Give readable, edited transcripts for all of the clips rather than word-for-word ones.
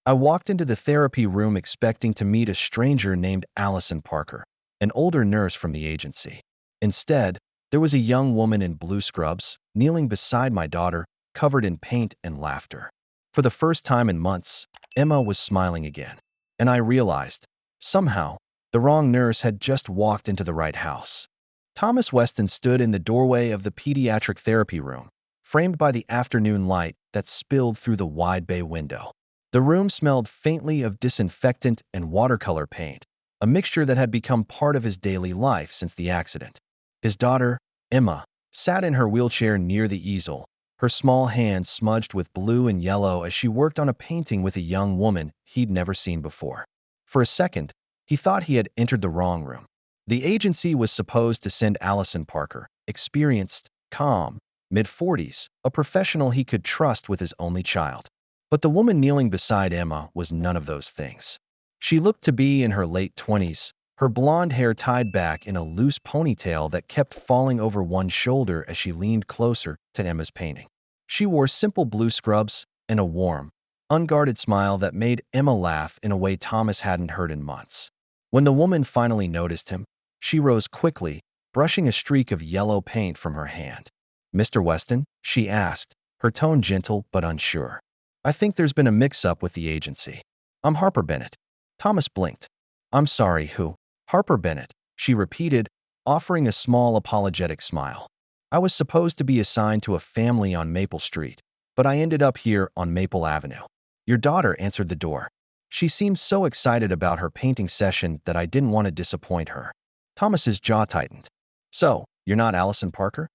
I walked into the therapy room expecting to meet a stranger named Allison Parker, an older nurse from the agency. Instead, there was a young woman in blue scrubs, kneeling beside my daughter, covered in paint and laughter. For the first time in months, Emma was smiling again, and I realized, somehow, the wrong nurse had just walked into the right house. Thomas Weston stood in the doorway of the pediatric therapy room, framed by the afternoon light that spilled through the wide bay window. The room smelled faintly of disinfectant and watercolor paint, a mixture that had become part of his daily life since the accident. His daughter, Emma, sat in her wheelchair near the easel, her small hands smudged with blue and yellow as she worked on a painting with a young woman he'd never seen before. For a second, he thought he had entered the wrong room. The agency was supposed to send Allison Parker, experienced, calm, mid-40s, a professional he could trust with his only child. But the woman kneeling beside Emma was none of those things. She looked to be in her late 20s, her blonde hair tied back in a loose ponytail that kept falling over one shoulder as she leaned closer to Emma's painting. She wore simple blue scrubs and a warm, unguarded smile that made Emma laugh in a way Thomas hadn't heard in months. When the woman finally noticed him, she rose quickly, brushing a streak of yellow paint from her hand. "Mr. Weston?" she asked, her tone gentle but unsure. "I think there's been a mix-up with the agency. I'm Harper Bennett." Thomas blinked. "I'm sorry, who?" "Harper Bennett," she repeated, offering a small apologetic smile. "I was supposed to be assigned to a family on Maple Street, but I ended up here on Maple Avenue." Your daughter answered the door. She seemed so excited about her painting session that I didn't want to disappoint her. Thomas's jaw tightened. "So, you're not Allison Parker?"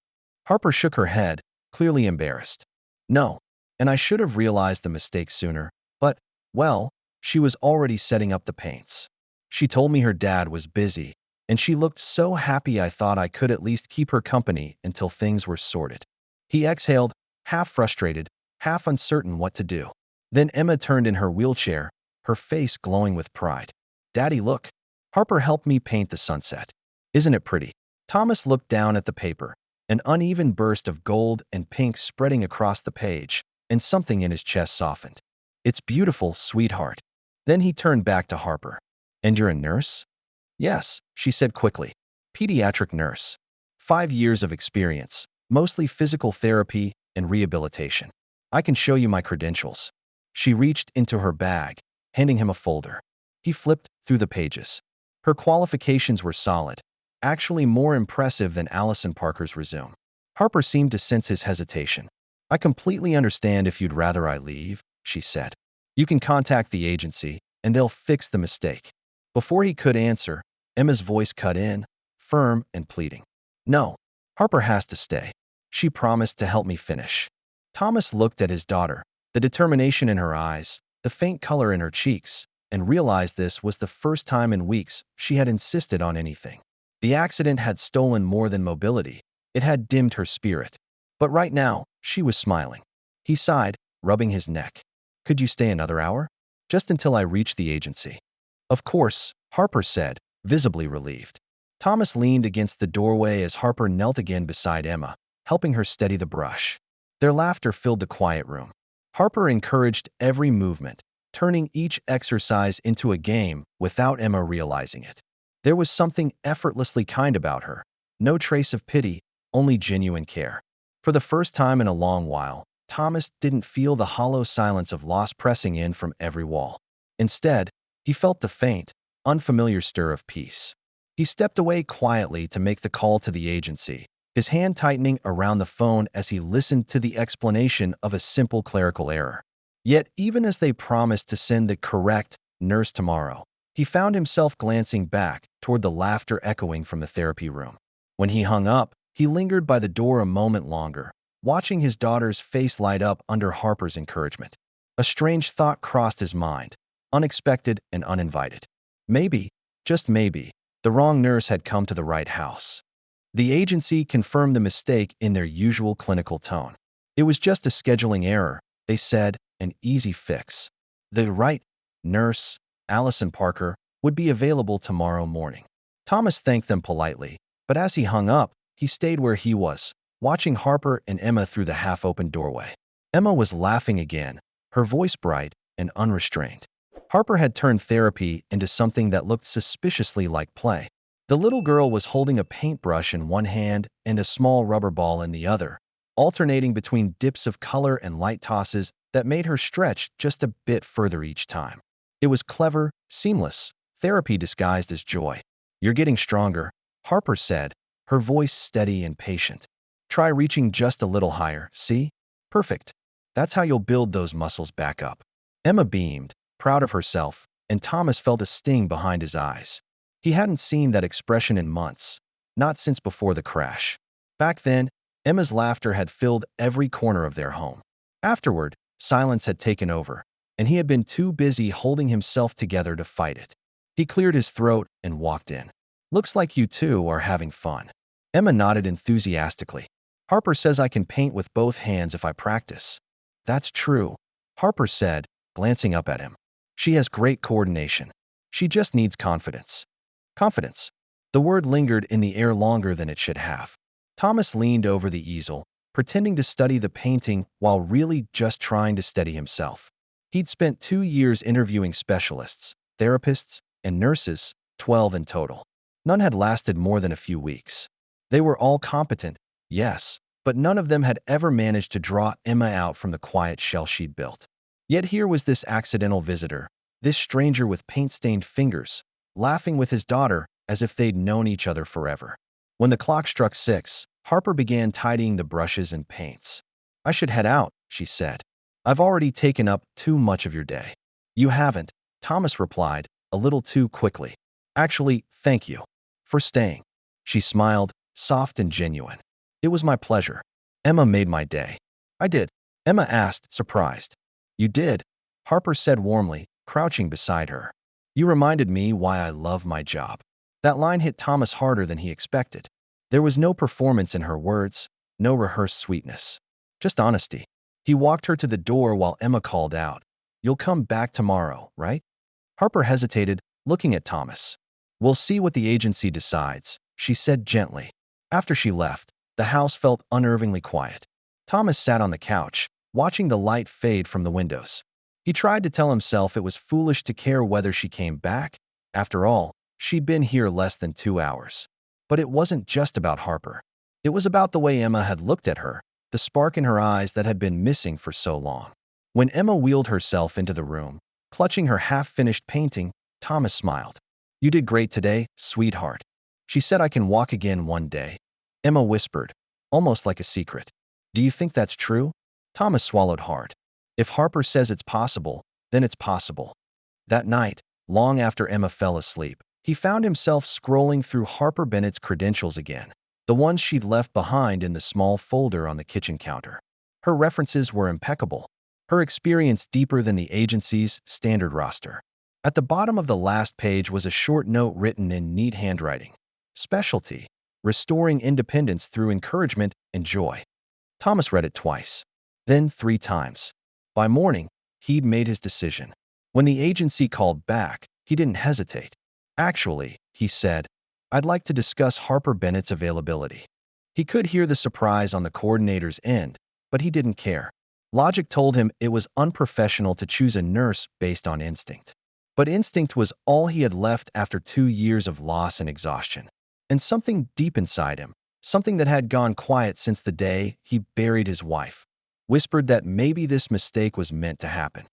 Harper shook her head, clearly embarrassed. "No, and I should have realized the mistake sooner, but, well, she was already setting up the paints. She told me her dad was busy, and she looked so happy I thought I could at least keep her company until things were sorted." He exhaled, half frustrated, half uncertain what to do. Then Emma turned in her wheelchair, her face glowing with pride. "Daddy, look. Harper helped me paint the sunset. Isn't it pretty?" Thomas looked down at the paper, an uneven burst of gold and pink spreading across the page, and something in his chest softened. "It's beautiful, sweetheart." Then he turned back to Harper. "And you're a nurse?" "Yes," she said quickly. "Pediatric nurse. 5 years of experience, mostly physical therapy and rehabilitation. I can show you my credentials." She reached into her bag, handing him a folder. He flipped through the pages. Her qualifications were solid, actually more impressive than Allison Parker's resume. Harper seemed to sense his hesitation. "I completely understand if you'd rather I leave," she said. "You can contact the agency, and they'll fix the mistake." Before he could answer, Emma's voice cut in, firm and pleading. "No, Harper has to stay. She promised to help me finish." Thomas looked at his daughter, the determination in her eyes, the faint color in her cheeks, and realized this was the first time in weeks she had insisted on anything. The accident had stolen more than mobility. It had dimmed her spirit. But right now, she was smiling. He sighed, rubbing his neck. "Could you stay another hour? Just until I reach the agency." "Of course," Harper said, visibly relieved. Thomas leaned against the doorway as Harper knelt again beside Emma, helping her steady the brush. Their laughter filled the quiet room. Harper encouraged every movement, turning each exercise into a game without Emma realizing it. There was something effortlessly kind about her. No trace of pity, only genuine care. For the first time in a long while, Thomas didn't feel the hollow silence of loss pressing in from every wall. Instead, he felt the faint, unfamiliar stir of peace. He stepped away quietly to make the call to the agency, his hand tightening around the phone as he listened to the explanation of a simple clerical error. Yet, even as they promised to send the correct nurse tomorrow, he found himself glancing back toward the laughter echoing from the therapy room. When he hung up, he lingered by the door a moment longer, watching his daughter's face light up under Harper's encouragement. A strange thought crossed his mind, unexpected and uninvited. Maybe, just maybe, the wrong nurse had come to the right house. The agency confirmed the mistake in their usual clinical tone. It was just a scheduling error, they said, an easy fix. The right nurse, Allison Parker, would be available tomorrow morning. Thomas thanked them politely, but as he hung up, he stayed where he was, watching Harper and Emma through the half-open doorway. Emma was laughing again, her voice bright, and unrestrained. Harper had turned therapy into something that looked suspiciously like play. The little girl was holding a paintbrush in one hand and a small rubber ball in the other, alternating between dips of color and light tosses that made her stretch just a bit further each time. It was clever, seamless, therapy disguised as joy. "You're getting stronger," Harper said, her voice steady and patient. "Try reaching just a little higher, see? Perfect. That's how you'll build those muscles back up." Emma beamed, proud of herself, and Thomas felt a sting behind his eyes. He hadn't seen that expression in months, not since before the crash. Back then, Emma's laughter had filled every corner of their home. Afterward, silence had taken over, and he had been too busy holding himself together to fight it. He cleared his throat and walked in. "Looks like you two are having fun." Emma nodded enthusiastically. "Harper says I can paint with both hands if I practice." "That's true," Harper said, glancing up at him. "She has great coordination. She just needs confidence." Confidence. The word lingered in the air longer than it should have. Thomas leaned over the easel, pretending to study the painting while really just trying to steady himself. He'd spent 2 years interviewing specialists, therapists, and nurses, 12 in total. None had lasted more than a few weeks. They were all competent, yes, but none of them had ever managed to draw Emma out from the quiet shell she'd built. Yet here was this accidental visitor, this stranger with paint-stained fingers, laughing with his daughter as if they'd known each other forever. When the clock struck 6, Harper began tidying the brushes and paints. "I should head out," she said. "I've already taken up too much of your day." "You haven't," Thomas replied, a little too quickly. "Actually, thank you for staying." She smiled, soft and genuine. "It was my pleasure. Emma made my day." "I did?" Emma asked, surprised. "You did," Harper said warmly, crouching beside her. "You reminded me why I love my job." That line hit Thomas harder than he expected. There was no performance in her words, no rehearsed sweetness. Just honesty. He walked her to the door while Emma called out, "You'll come back tomorrow, right?" Harper hesitated, looking at Thomas. "We'll see what the agency decides," she said gently. After she left, the house felt unnervingly quiet. Thomas sat on the couch, watching the light fade from the windows. He tried to tell himself it was foolish to care whether she came back. After all, she'd been here less than 2 hours. But it wasn't just about Harper. It was about the way Emma had looked at her, the spark in her eyes that had been missing for so long. When Emma wheeled herself into the room, clutching her half-finished painting, Thomas smiled. "You did great today, sweetheart." She said, "I can walk again one day." Emma whispered, almost like a secret, "Do you think that's true?" Thomas swallowed hard. If Harper says it's possible, then it's possible. That night, long after Emma fell asleep, he found himself scrolling through Harper Bennett's credentials again, the ones she'd left behind in the small folder on the kitchen counter. Her references were impeccable, her experience deeper than the agency's standard roster. At the bottom of the last page was a short note written in neat handwriting. Specialty: restoring independence through encouragement and joy. Thomas read it twice, then 3 times. By morning, he'd made his decision. When the agency called back, he didn't hesitate. "Actually," he said, "I'd like to discuss Harper Bennett's availability." He could hear the surprise on the coordinator's end, but he didn't care. Logic told him it was unprofessional to choose a nurse based on instinct. But instinct was all he had left after 2 years of loss and exhaustion. And something deep inside him, something that had gone quiet since the day he buried his wife, whispered that maybe this mistake was meant to happen.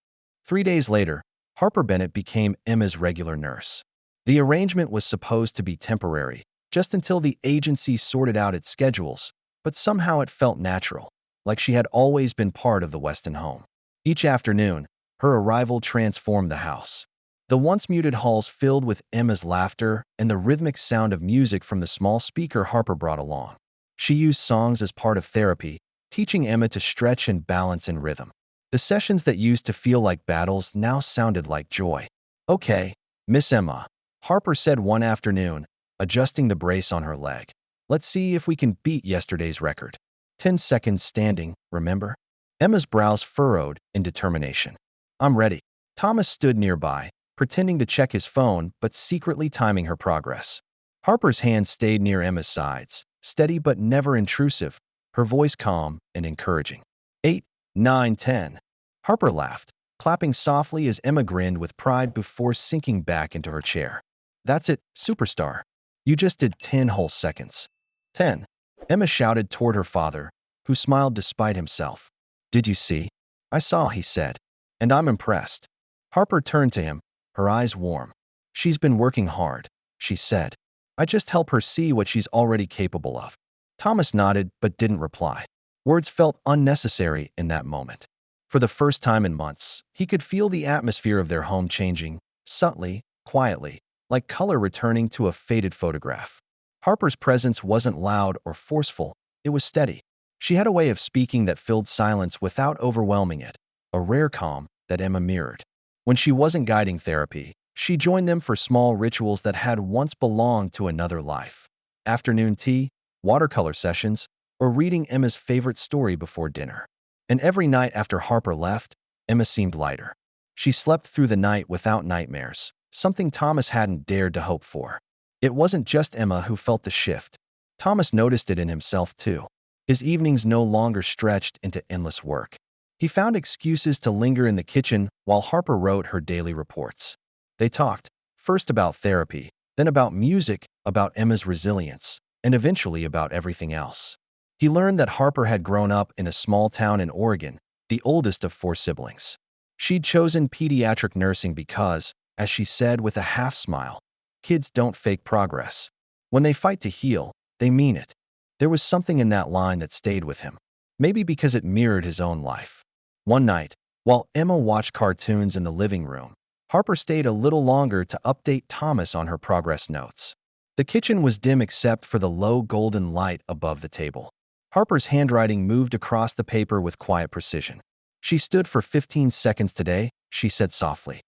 3 days later, Harper Bennett became Emma's regular nurse. The arrangement was supposed to be temporary, just until the agency sorted out its schedules, but somehow it felt natural, like she had always been part of the Weston home. Each afternoon, her arrival transformed the house. The once muted halls filled with Emma's laughter and the rhythmic sound of music from the small speaker Harper brought along. She used songs as part of therapy, teaching Emma to stretch and balance in rhythm. The sessions that used to feel like battles now sounded like joy. "Okay, Miss Emma," Harper said one afternoon, adjusting the brace on her leg. "Let's see if we can beat yesterday's record. 10 seconds standing, remember?" Emma's brows furrowed in determination. "I'm ready." Thomas stood nearby, pretending to check his phone but secretly timing her progress. Harper's hand stayed near Emma's sides, steady but never intrusive, her voice calm and encouraging. 8, 9, 10. Harper laughed. clapping softly as Emma grinned with pride before sinking back into her chair. That's it, superstar. You just did 10 whole seconds. 10. Emma shouted toward her father, who smiled despite himself. Did you see? I saw, he said. And I'm impressed. Harper turned to him, her eyes warm. She's been working hard, she said. I just help her see what she's already capable of. Thomas nodded but didn't reply. Words felt unnecessary in that moment. For the first time in months, he could feel the atmosphere of their home changing, subtly, quietly, like color returning to a faded photograph. Harper's presence wasn't loud or forceful, it was steady. She had a way of speaking that filled silence without overwhelming it, a rare calm that Emma mirrored. When she wasn't guiding therapy, she joined them for small rituals that had once belonged to another life. Afternoon tea, watercolor sessions, or reading Emma's favorite story before dinner. And every night after Harper left, Emma seemed lighter. She slept through the night without nightmares, something Thomas hadn't dared to hope for. It wasn't just Emma who felt the shift. Thomas noticed it in himself too. His evenings no longer stretched into endless work. He found excuses to linger in the kitchen while Harper wrote her daily reports. They talked, first about therapy, then about music, about Emma's resilience, and eventually about everything else. He learned that Harper had grown up in a small town in Oregon, the oldest of 4 siblings. She'd chosen pediatric nursing because, as she said with a half-smile, kids don't fake progress. When they fight to heal, they mean it. There was something in that line that stayed with him, maybe because it mirrored his own life. One night, while Emma watched cartoons in the living room, Harper stayed a little longer to update Thomas on her progress notes. The kitchen was dim except for the low golden light above the table. Harper's handwriting moved across the paper with quiet precision. She stood for 15 seconds today, she said softly.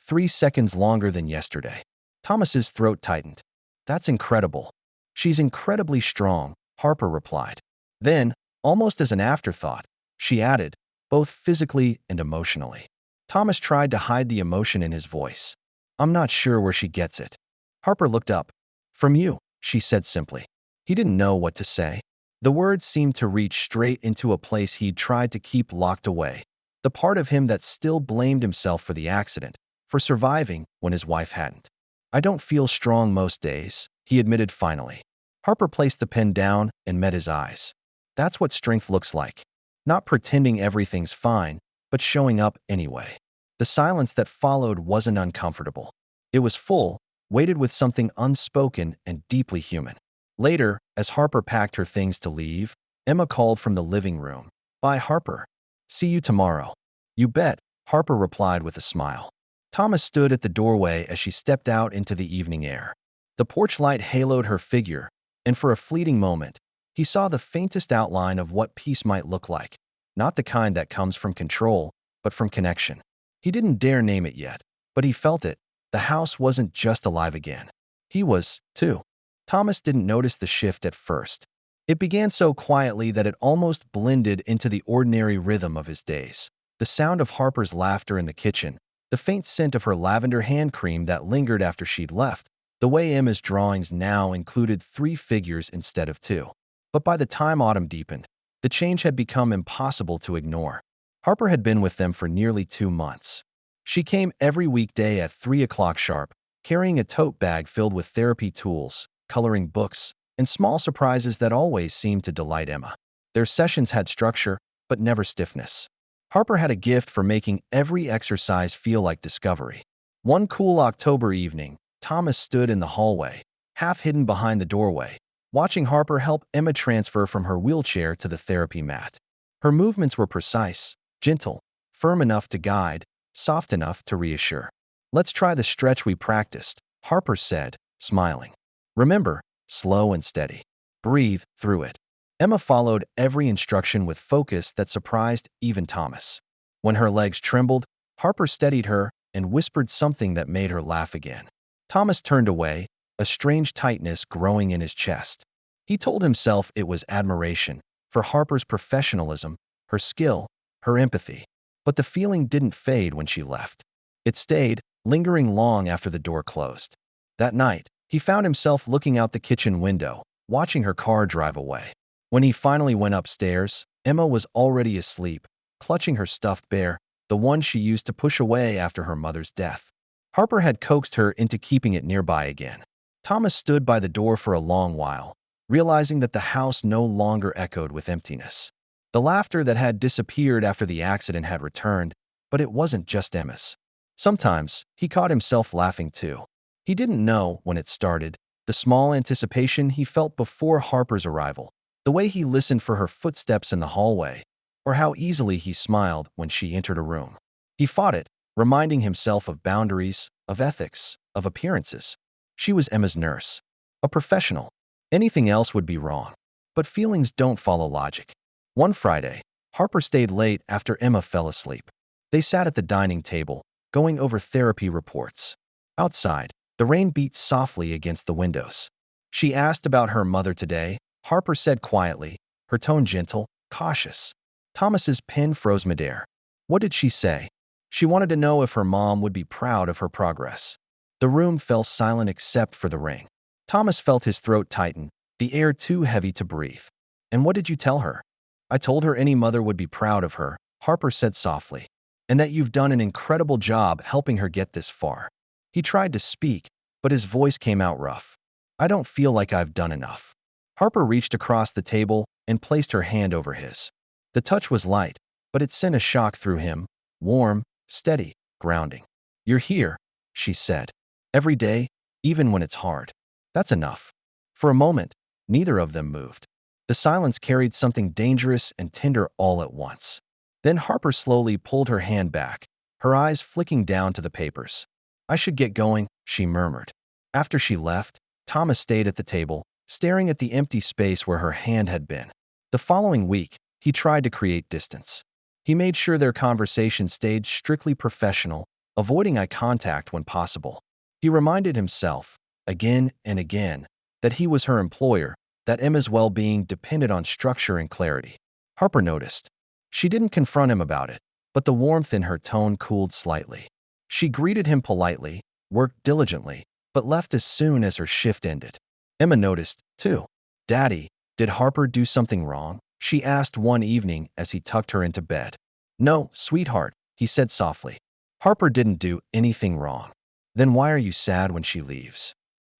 3 seconds longer than yesterday. Thomas's throat tightened. That's incredible. She's incredibly strong, Harper replied. Then, almost as an afterthought, she added, both physically and emotionally. Thomas tried to hide the emotion in his voice. I'm not sure where she gets it. Harper looked up. From you, she said simply. He didn't know what to say. The words seemed to reach straight into a place he'd tried to keep locked away. The part of him that still blamed himself for the accident, for surviving when his wife hadn't. I don't feel strong most days, he admitted finally. Harper placed the pen down and met his eyes. That's what strength looks like. Not pretending everything's fine, but showing up anyway. The silence that followed wasn't uncomfortable. It was full, weighted with something unspoken and deeply human. Later, as Harper packed her things to leave, Emma called from the living room. Bye, Harper. See you tomorrow. You bet, Harper replied with a smile. Thomas stood at the doorway as she stepped out into the evening air. The porch light haloed her figure, and for a fleeting moment, he saw the faintest outline of what peace might look like. Not the kind that comes from control, but from connection. He didn't dare name it yet, but he felt it. The house wasn't just alive again. He was, too. Thomas didn't notice the shift at first. It began so quietly that it almost blended into the ordinary rhythm of his days. The sound of Harper's laughter in the kitchen, the faint scent of her lavender hand cream that lingered after she'd left, the way Emma's drawings now included 3 figures instead of 2. But by the time autumn deepened, the change had become impossible to ignore. Harper had been with them for nearly 2 months. She came every weekday at 3 o'clock sharp, carrying a tote bag filled with therapy tools, coloring books, and small surprises that always seemed to delight Emma. Their sessions had structure, but never stiffness. Harper had a gift for making every exercise feel like discovery. One cool October evening, Thomas stood in the hallway, half hidden behind the doorway, watching Harper help Emma transfer from her wheelchair to the therapy mat. Her movements were precise, gentle, firm enough to guide, soft enough to reassure. Let's try the stretch we practiced, Harper said, smiling. Remember, slow and steady. Breathe through it. Emma followed every instruction with focus that surprised even Thomas. When her legs trembled, Harper steadied her and whispered something that made her laugh again. Thomas turned away, a strange tightness growing in his chest. He told himself it was admiration for Harper's professionalism, her skill, her empathy. But the feeling didn't fade when she left. It stayed, lingering long after the door closed. That night, he found himself looking out the kitchen window, watching her car drive away. When he finally went upstairs, Emma was already asleep, clutching her stuffed bear, the one she used to push away after her mother's death. Harper had coaxed her into keeping it nearby again. Thomas stood by the door for a long while, realizing that the house no longer echoed with emptiness. The laughter that had disappeared after the accident had returned, but it wasn't just Emma's. Sometimes, he caught himself laughing too. He didn't know when it started, the small anticipation he felt before Harper's arrival, the way he listened for her footsteps in the hallway, or how easily he smiled when she entered a room. He fought it, reminding himself of boundaries, of ethics, of appearances. She was Emma's nurse, a professional. Anything else would be wrong. But feelings don't follow logic. One Friday, Harper stayed late after Emma fell asleep. They sat at the dining table, going over therapy reports. Outside, the rain beat softly against the windows. She asked about her mother today. Harper said quietly, her tone gentle, cautious. Thomas's pen froze midair. What did she say? She wanted to know if her mom would be proud of her progress. The room fell silent except for the ring. Thomas felt his throat tighten, the air too heavy to breathe. And what did you tell her? I told her any mother would be proud of her, Harper said softly, and that you've done an incredible job helping her get this far. He tried to speak, but his voice came out rough. I don't feel like I've done enough. Harper reached across the table and placed her hand over his. The touch was light, but it sent a shock through him, warm, steady, grounding. You're here, she said. Every day, even when it's hard. That's enough. For a moment, neither of them moved. The silence carried something dangerous and tender all at once. Then Harper slowly pulled her hand back, her eyes flicking down to the papers. I should get going, she murmured. After she left, Thomas stayed at the table, staring at the empty space where her hand had been. The following week, he tried to create distance. He made sure their conversation stayed strictly professional, avoiding eye contact when possible. He reminded himself, again and again, that he was her employer, that Emma's well-being depended on structure and clarity. Harper noticed. She didn't confront him about it, but the warmth in her tone cooled slightly. She greeted him politely, worked diligently, but left as soon as her shift ended. Emma noticed, too. Daddy, did Harper do something wrong? She asked one evening as he tucked her into bed. No, sweetheart, he said softly. Harper didn't do anything wrong. Then why are you sad when she leaves?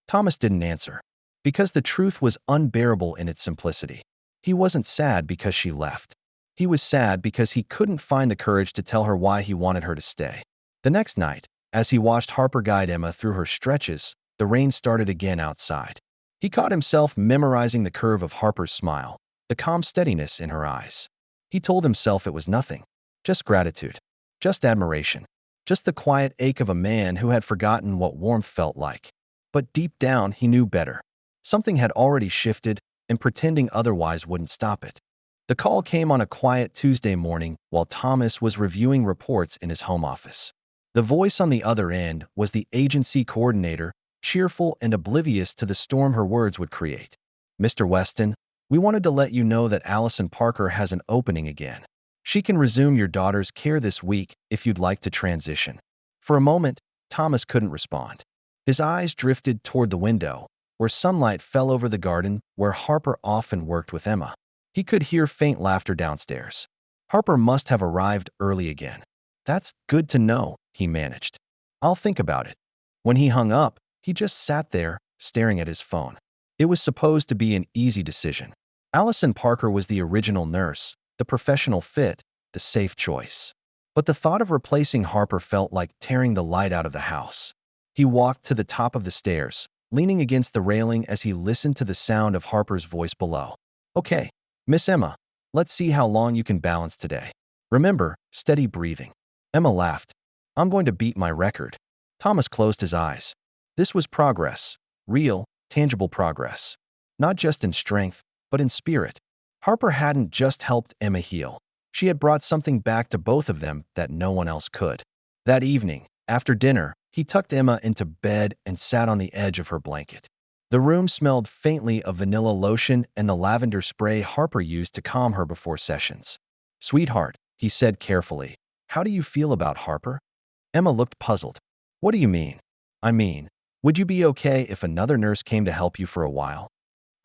Thomas didn't answer. Because the truth was unbearable in its simplicity. He wasn't sad because she left. He was sad because he couldn't find the courage to tell her why he wanted her to stay. The next night, as he watched Harper guide Emma through her stretches, the rain started again outside. He caught himself memorizing the curve of Harper's smile, the calm steadiness in her eyes. He told himself it was nothing, just gratitude, just admiration, just the quiet ache of a man who had forgotten what warmth felt like. But deep down, he knew better. Something had already shifted, and pretending otherwise wouldn't stop it. The call came on a quiet Tuesday morning while Thomas was reviewing reports in his home office. The voice on the other end was the agency coordinator, cheerful and oblivious to the storm her words would create. Mr. Weston, we wanted to let you know that Allison Parker has an opening again. She can resume your daughter's care this week if you'd like to transition. For a moment, Thomas couldn't respond. His eyes drifted toward the window, where sunlight fell over the garden where Harper often worked with Emma. He could hear faint laughter downstairs. Harper must have arrived early again. That's good to know, he managed. I'll think about it. When he hung up, he just sat there, staring at his phone. It was supposed to be an easy decision. Allison Parker was the original nurse, the professional fit, the safe choice. But the thought of replacing Harper felt like tearing the light out of the house. He walked to the top of the stairs, leaning against the railing as he listened to the sound of Harper's voice below. Okay, Miss Emma, let's see how long you can balance today. Remember, steady breathing. Emma laughed. I'm going to beat my record. Thomas closed his eyes. This was progress, real, tangible progress. Not just in strength, but in spirit. Harper hadn't just helped Emma heal. She had brought something back to both of them that no one else could. That evening, after dinner, he tucked Emma into bed and sat on the edge of her blanket. The room smelled faintly of vanilla lotion and the lavender spray Harper used to calm her before sessions. Sweetheart, he said carefully, how do you feel about Harper? Emma looked puzzled. What do you mean? I mean, would you be okay if another nurse came to help you for a while?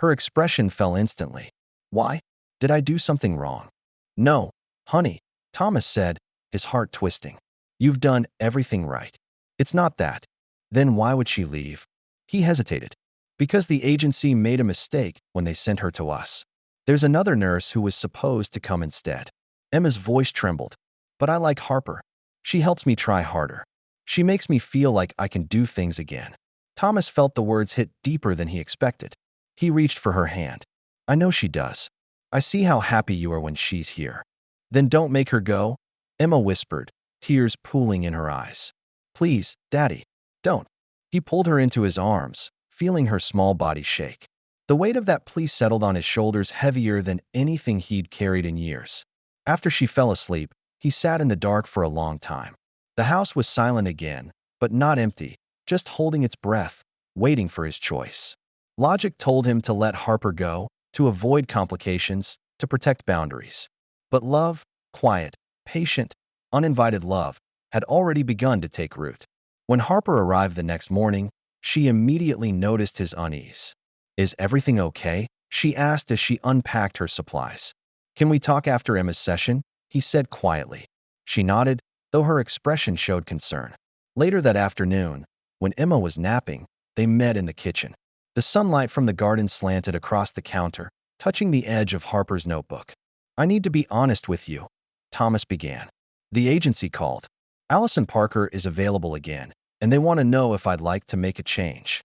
Her expression fell instantly. Why? Did I do something wrong? No, honey, Thomas said, his heart twisting. You've done everything right. It's not that. Then why would she leave? He hesitated. Because the agency made a mistake when they sent her to us. There's another nurse who was supposed to come instead. Emma's voice trembled. But I like Harper. She helps me try harder. She makes me feel like I can do things again. Thomas felt the words hit deeper than he expected. He reached for her hand. I know she does. I see how happy you are when she's here. Then don't make her go, Emma whispered, tears pooling in her eyes. Please, Daddy, don't. He pulled her into his arms, feeling her small body shake. The weight of that plea settled on his shoulders heavier than anything he'd carried in years. After she fell asleep, he sat in the dark for a long time. The house was silent again, but not empty, just holding its breath, waiting for his choice. Logic told him to let Harper go, to avoid complications, to protect boundaries. But love, quiet, patient, uninvited love, had already begun to take root. When Harper arrived the next morning, she immediately noticed his unease. Is everything okay? She asked as she unpacked her supplies. Can we talk after Emma's session? He said quietly. She nodded, though her expression showed concern. Later that afternoon, when Emma was napping, they met in the kitchen. The sunlight from the garden slanted across the counter, touching the edge of Harper's notebook. I need to be honest with you, Thomas began. The agency called. Allison Parker is available again, and they want to know if I'd like to make a change.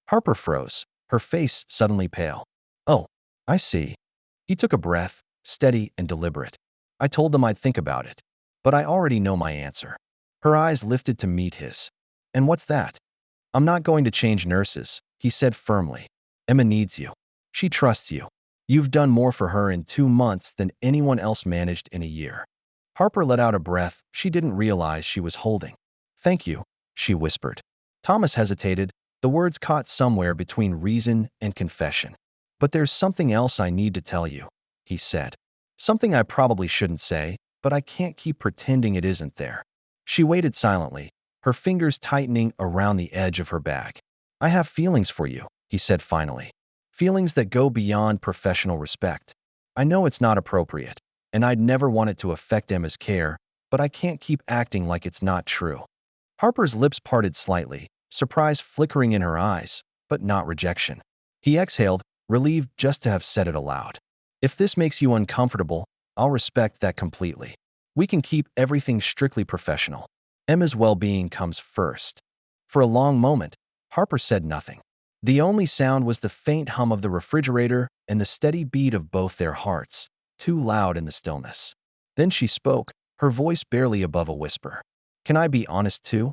Harper froze, her face suddenly pale. Oh, I see. He took a breath, steady and deliberate. I told them I'd think about it, but I already know my answer. Her eyes lifted to meet his. And what's that? I'm not going to change nurses, he said firmly. Emma needs you. She trusts you. You've done more for her in 2 months than anyone else managed in a year. Harper let out a breath she didn't realize she was holding. Thank you, she whispered. Thomas hesitated, the words caught somewhere between reason and confession. But there's something else I need to tell you, he said. Something I probably shouldn't say, but I can't keep pretending it isn't there. She waited silently, her fingers tightening around the edge of her bag. I have feelings for you, he said finally. Feelings that go beyond professional respect. I know it's not appropriate, and I'd never want it to affect Emma's care, but I can't keep acting like it's not true. Harper's lips parted slightly, surprise flickering in her eyes, but not rejection. He exhaled, relieved just to have said it aloud. If this makes you uncomfortable, I'll respect that completely. We can keep everything strictly professional. Emma's well-being comes first. For a long moment, Harper said nothing. The only sound was the faint hum of the refrigerator and the steady beat of both their hearts, too loud in the stillness. Then she spoke, her voice barely above a whisper. Can I be honest too?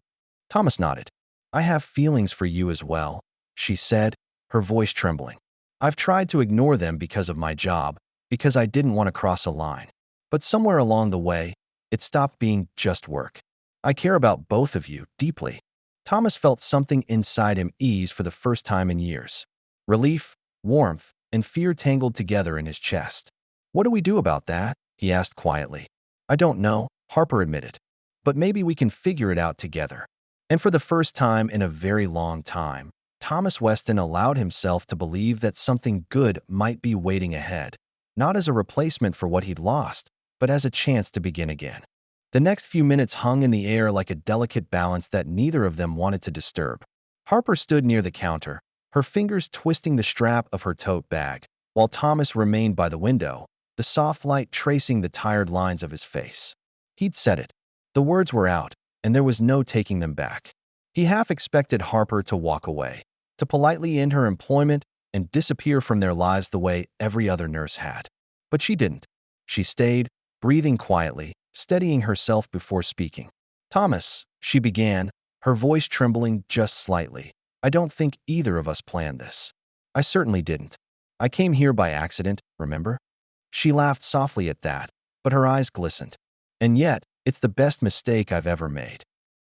Thomas nodded. I have feelings for you as well, she said, her voice trembling. I've tried to ignore them because of my job, because I didn't want to cross a line. But somewhere along the way, it stopped being just work. I care about both of you deeply. Thomas felt something inside him ease for the first time in years. Relief, warmth, and fear tangled together in his chest. What do we do about that? He asked quietly. I don't know, Harper admitted. But maybe we can figure it out together. And for the first time in a very long time, Thomas Weston allowed himself to believe that something good might be waiting ahead, not as a replacement for what he'd lost, but as a chance to begin again. The next few minutes hung in the air like a delicate balance that neither of them wanted to disturb. Harper stood near the counter, her fingers twisting the strap of her tote bag, while Thomas remained by the window, the soft light tracing the tired lines of his face. He'd said it. The words were out, and there was no taking them back. He half expected Harper to walk away, to politely end her employment and disappear from their lives the way every other nurse had. But she didn't. She stayed, breathing quietly, steadying herself before speaking. Thomas, she began, her voice trembling just slightly. I don't think either of us planned this. I certainly didn't. I came here by accident, remember? She laughed softly at that, but her eyes glistened. And yet, it's the best mistake I've ever made.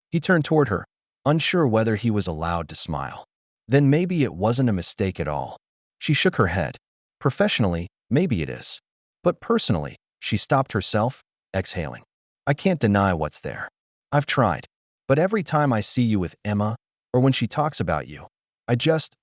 He turned toward her, unsure whether he was allowed to smile. Then maybe it wasn't a mistake at all. She shook her head. Professionally, maybe it is. But personally, she stopped herself, exhaling. I can't deny what's there. I've tried. But every time I see you with Emma, or when she talks about you,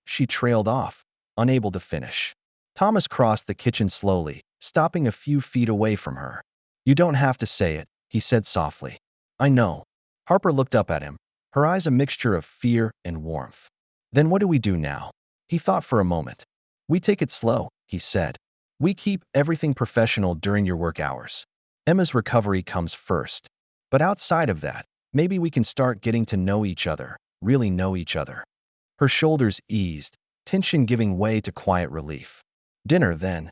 she trailed off, unable to finish. Thomas crossed the kitchen slowly, stopping a few feet away from her. You don't have to say it, he said softly. I know. Harper looked up at him, her eyes a mixture of fear and warmth. Then what do we do now? He thought for a moment. We take it slow, he said. We keep everything professional during your work hours. Emma's recovery comes first. But outside of that, maybe we can start getting to know each other, really know each other. Her shoulders eased, tension giving way to quiet relief. Dinner, then.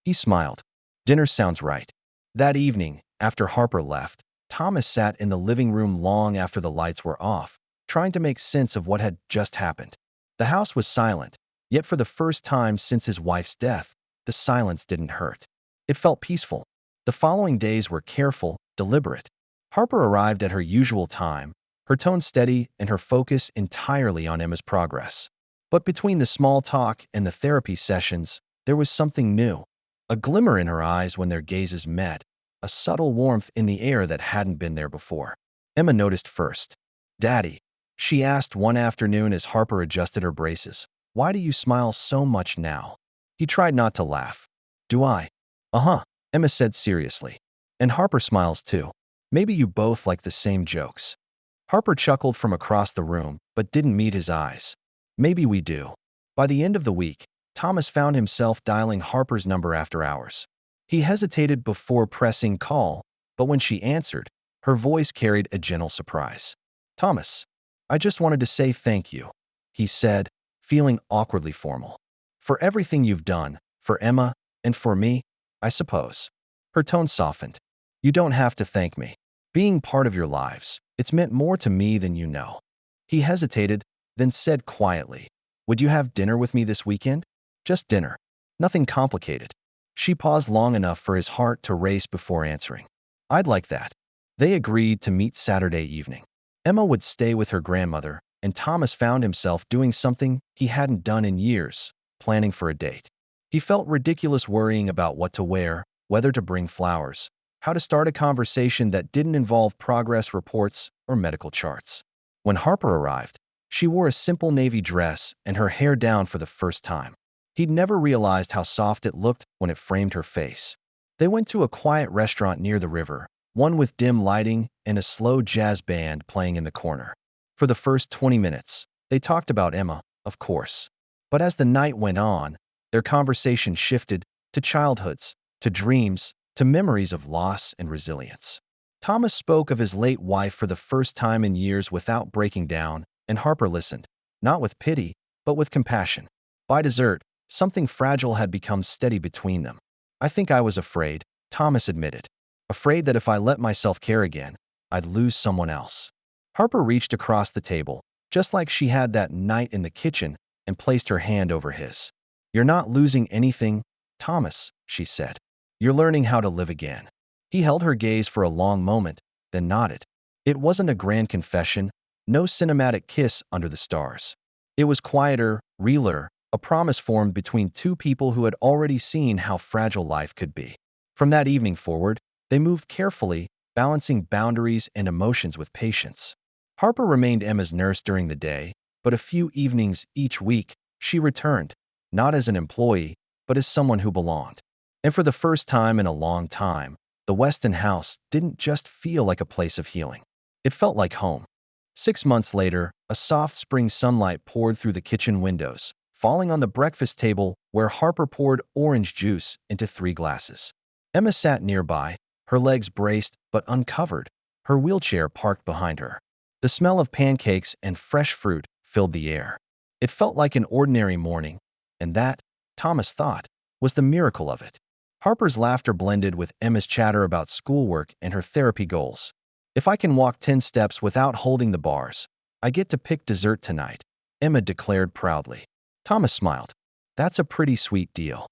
He smiled. Dinner sounds right. That evening, after Harper left, Thomas sat in the living room long after the lights were off, trying to make sense of what had just happened. The house was silent, yet for the first time since his wife's death, the silence didn't hurt. It felt peaceful. The following days were careful, deliberate. Harper arrived at her usual time, her tone steady and her focus entirely on Emma's progress. But between the small talk and the therapy sessions, there was something new. A glimmer in her eyes when their gazes met, a subtle warmth in the air that hadn't been there before. Emma noticed first. Daddy, she asked one afternoon as Harper adjusted her braces, why do you smile so much now? He tried not to laugh. Do I? Uh-huh, Emma said seriously. And Harper smiles too. Maybe you both like the same jokes. Harper chuckled from across the room, but didn't meet his eyes. Maybe we do. By the end of the week, Thomas found himself dialing Harper's number after hours. He hesitated before pressing call, but when she answered, her voice carried a gentle surprise. Thomas, I just wanted to say thank you, he said, feeling awkwardly formal. For everything you've done, for Emma, and for me, I suppose. Her tone softened. You don't have to thank me. Being part of your lives, it's meant more to me than you know. He hesitated, then said quietly, would you have dinner with me this weekend? Just dinner. Nothing complicated. She paused long enough for his heart to race before answering. I'd like that. They agreed to meet Saturday evening. Emma would stay with her grandmother, and Thomas found himself doing something he hadn't done in years, planning for a date. He felt ridiculous worrying about what to wear, whether to bring flowers, how to start a conversation that didn't involve progress reports or medical charts. When Harper arrived, she wore a simple navy dress and her hair down for the first time. He'd never realized how soft it looked when it framed her face. They went to a quiet restaurant near the river, one with dim lighting and a slow jazz band playing in the corner. For the first 20 minutes, they talked about Emma, of course. But as the night went on, their conversation shifted to childhoods, to dreams, to memories of loss and resilience. Thomas spoke of his late wife for the first time in years without breaking down, and Harper listened, not with pity, but with compassion. By dessert, something fragile had become steady between them. I think I was afraid, Thomas admitted. Afraid that if I let myself care again, I'd lose someone else. Harper reached across the table, just like she had that night in the kitchen, and placed her hand over his. You're not losing anything, Thomas, she said. You're learning how to live again. He held her gaze for a long moment, then nodded. It wasn't a grand confession, no cinematic kiss under the stars. It was quieter, realer, a promise formed between two people who had already seen how fragile life could be. From that evening forward, they moved carefully, balancing boundaries and emotions with patience. Harper remained Emma's nurse during the day, but a few evenings each week, she returned, not as an employee, but as someone who belonged. And for the first time in a long time, the Weston house didn't just feel like a place of healing. It felt like home. 6 months later, a soft spring sunlight poured through the kitchen windows, falling on the breakfast table where Harper poured orange juice into 3 glasses. Emma sat nearby, her legs braced but uncovered, her wheelchair parked behind her. The smell of pancakes and fresh fruit filled the air. It felt like an ordinary morning, and that, Thomas thought, was the miracle of it. Harper's laughter blended with Emma's chatter about schoolwork and her therapy goals. If I can walk 10 steps without holding the bars, I get to pick dessert tonight, Emma declared proudly. Thomas smiled. That's a pretty sweet deal.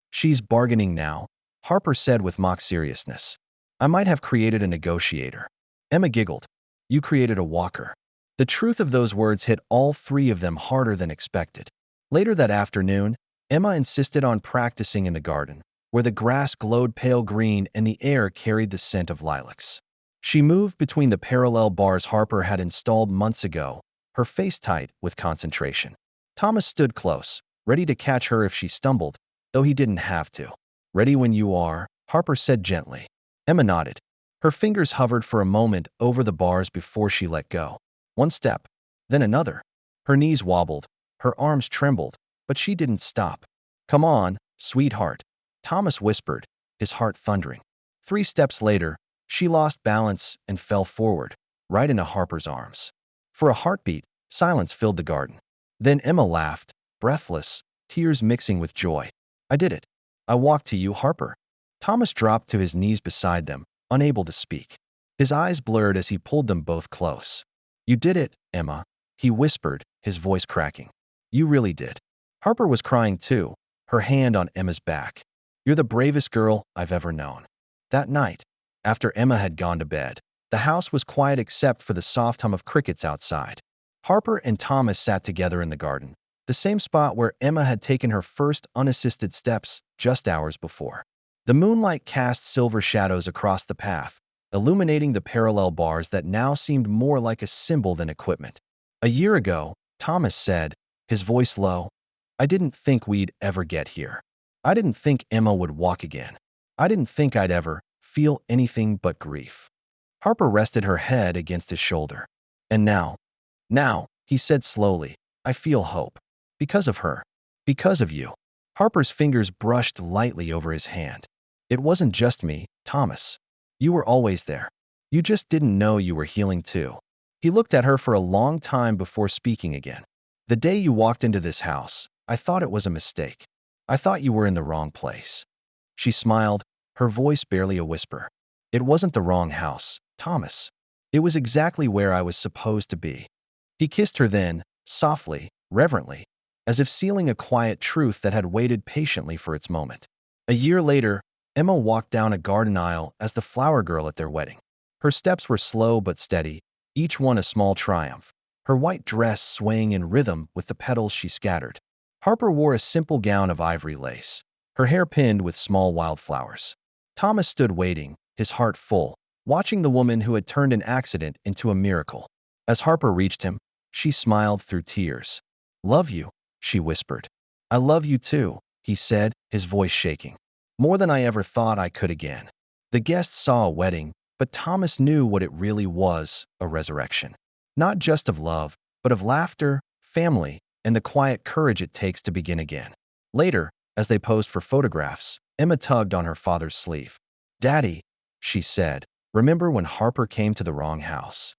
She's bargaining now, Harper said with mock seriousness. I might have created a negotiator. Emma giggled. You created a walker. The truth of those words hit all 3 of them harder than expected. Later that afternoon, Emma insisted on practicing in the garden, where the grass glowed pale green and the air carried the scent of lilacs. She moved between the parallel bars Harper had installed months ago, her face tight with concentration. Thomas stood close, ready to catch her if she stumbled, though he didn't have to. Ready when you are, Harper said gently. Emma nodded. Her fingers hovered for a moment over the bars before she let go. One step, then another. Her knees wobbled, her arms trembled, but she didn't stop. "Come on, sweetheart," Thomas whispered, his heart thundering. 3 steps later, she lost balance and fell forward, right into Harper's arms. For a heartbeat, silence filled the garden. Then Emma laughed, breathless, tears mixing with joy. "I did it. I walked to you, Harper." Thomas dropped to his knees beside them, unable to speak. His eyes blurred as he pulled them both close. "You did it, Emma," he whispered, his voice cracking. "You really did." Harper was crying too, her hand on Emma's back. "You're the bravest girl I've ever known." That night, after Emma had gone to bed, the house was quiet except for the soft hum of crickets outside. Harper and Thomas sat together in the garden, the same spot where Emma had taken her first unassisted steps just hours before. The moonlight cast silver shadows across the path, illuminating the parallel bars that now seemed more like a symbol than equipment. "A year ago," Thomas said, his voice low, "I didn't think we'd ever get here. I didn't think Emma would walk again. I didn't think I'd ever feel anything but grief." Harper rested her head against his shoulder. "And now," he said slowly, "I feel hope. Because of her. Because of you." Harper's fingers brushed lightly over his hand. "It wasn't just me, Thomas. You were always there. You just didn't know you were healing too." He looked at her for a long time before speaking again. "The day you walked into this house, I thought it was a mistake. I thought you were in the wrong place." She smiled, her voice barely a whisper. "It wasn't the wrong house, Thomas. It was exactly where I was supposed to be." He kissed her then, softly, reverently, as if sealing a quiet truth that had waited patiently for its moment. A year later, Emma walked down a garden aisle as the flower girl at their wedding. Her steps were slow but steady, each one a small triumph, her white dress swaying in rhythm with the petals she scattered. Harper wore a simple gown of ivory lace, her hair pinned with small wildflowers. Thomas stood waiting, his heart full, watching the woman who had turned an accident into a miracle. As Harper reached him, she smiled through tears. "Love you," she whispered. "I love you too," he said, his voice shaking. "More than I ever thought I could again." The guests saw a wedding, but Thomas knew what it really was, a resurrection. Not just of love, but of laughter, family, and the quiet courage it takes to begin again. Later, as they posed for photographs, Emma tugged on her father's sleeve. "Daddy," she said, "remember when Harper came to the wrong house?"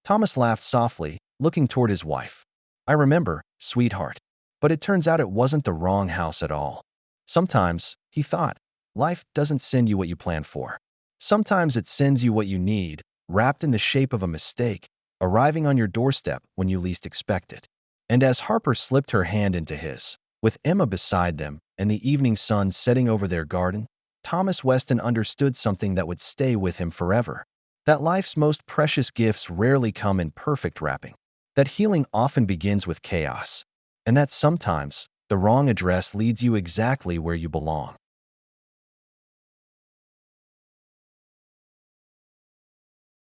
Thomas laughed softly, looking toward his wife. "I remember, sweetheart. But it turns out it wasn't the wrong house at all. Sometimes," he thought, "life doesn't send you what you planned for. Sometimes it sends you what you need, wrapped in the shape of a mistake, arriving on your doorstep when you least expect it." And as Harper slipped her hand into his, with Emma beside them and the evening sun setting over their garden, Thomas Weston understood something that would stay with him forever. That life's most precious gifts rarely come in perfect wrapping. That healing often begins with chaos. And that sometimes, the wrong address leads you exactly where you belong.